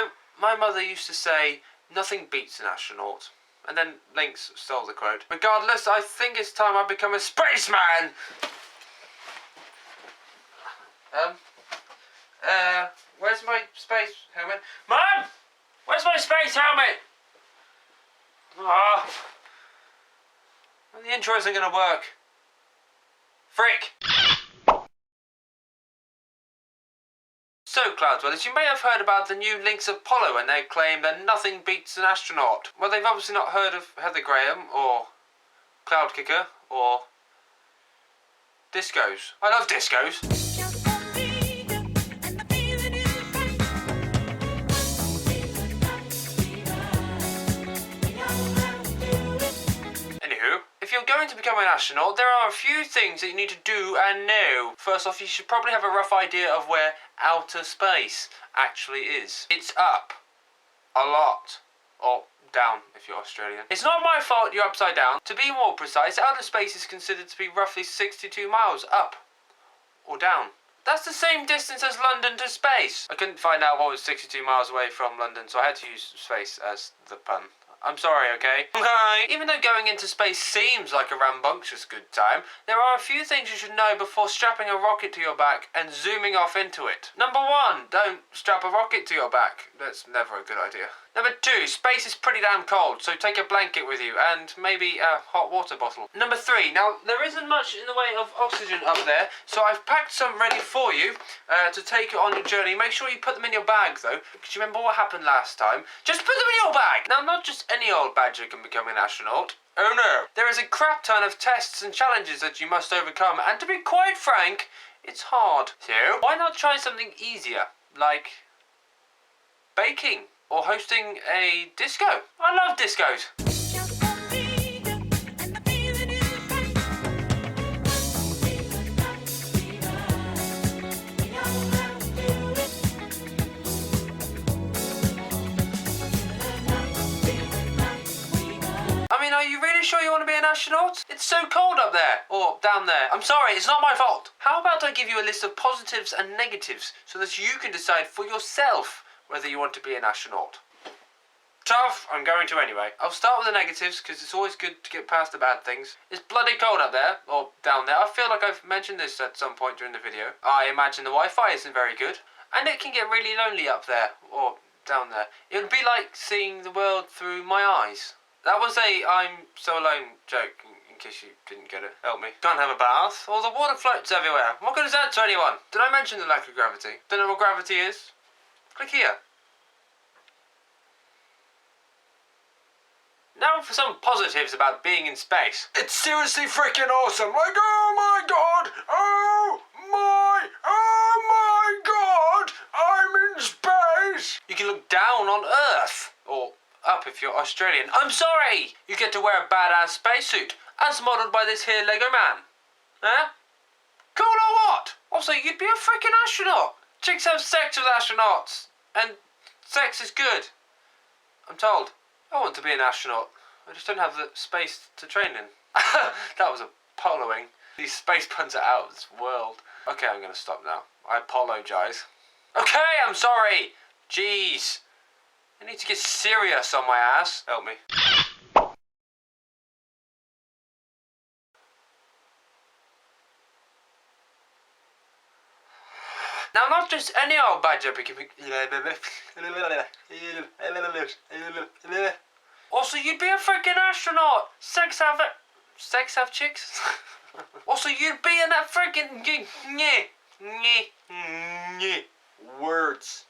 know, my mother used to say, nothing beats an astronaut. And then Lynx stole the quote. Regardless, I think it's time I become a spaceman! Where's my space helmet? Mom! Where's my space helmet? Ah. The intro isn't gonna work. Frick! So, Cloudwellers, you may have heard about the new Lynx Apollo and their claim that nothing beats an astronaut. Well, they've obviously not heard of Heather Graham, or Cloud Kicker, or discos. I love discos. If you're going to become an astronaut, there are a few things that you need to do and know. First off, you should probably have a rough idea of where outer space actually is. It's up a lot, or down if you're Australian. It's not my fault you're upside down. To be more precise, outer space is considered to be roughly 62 miles up or down. That's the same distance as London to space. I couldn't find out what was 62 miles away from London, so I had to use space as the pun. I'm sorry, okay? Even though going into space seems like a rambunctious good time, there are a few things you should know before strapping a rocket to your back and zooming off into it. Number 1, don't strap a rocket to your back. That's never a good idea. Number 2, space is pretty damn cold, so take a blanket with you and maybe a hot water bottle. Number 3, now there isn't much in the way of oxygen up there, so I've packed some ready for you to take on your journey. Make sure you put them in your bag though, because you remember what happened last time. Just put them in your bag! Now, not just any old badger can become an astronaut. Oh no! There is a crap ton of tests and challenges that you must overcome, and to be quite frank, it's hard. So, why not try something easier, like baking? Or hosting a disco. I love discos. I mean, are you really sure you want to be an astronaut? It's so cold up there, or down there. I'm sorry, it's not my fault. How about I give you a list of positives and negatives so that you can decide for yourself whether you want to be an astronaut. Tough, I'm going to anyway. I'll start with the negatives because it's always good to get past the bad things. It's bloody cold up there, or down there. I feel like I've mentioned this at some point during the video. I imagine the Wi-Fi isn't very good, and it can get really lonely up there, or down there. It would be like seeing the world through my eyes. That was a I'm so alone joke, in case you didn't get it. Help me. Can't have a bath, or the water floats everywhere. What good is that to anyone? Did I mention the lack of gravity? Don't know what gravity is? Click here. Now for some positives about being in space. It's seriously freaking awesome. Like, oh my god, oh my god, I'm in space. You can look down on Earth, or up if you're Australian. I'm sorry. You get to wear a badass spacesuit, as modelled by this here Lego man. Huh? Cool or what? Also, you'd be a freaking astronaut. Chicks have sex with astronauts, and sex is good, I'm told. I want to be an astronaut. I just don't have the space to train in. That was a poloing. These space puns are out of this world. Okay, I'm gonna stop now. I apologise. Okay, I'm sorry. Jeez. I need to get serious on my ass. Help me. Now, not just any old badger becoming... Also, you'd be a freaking astronaut. Sex have chicks? Also, you'd be in that freaking... Words.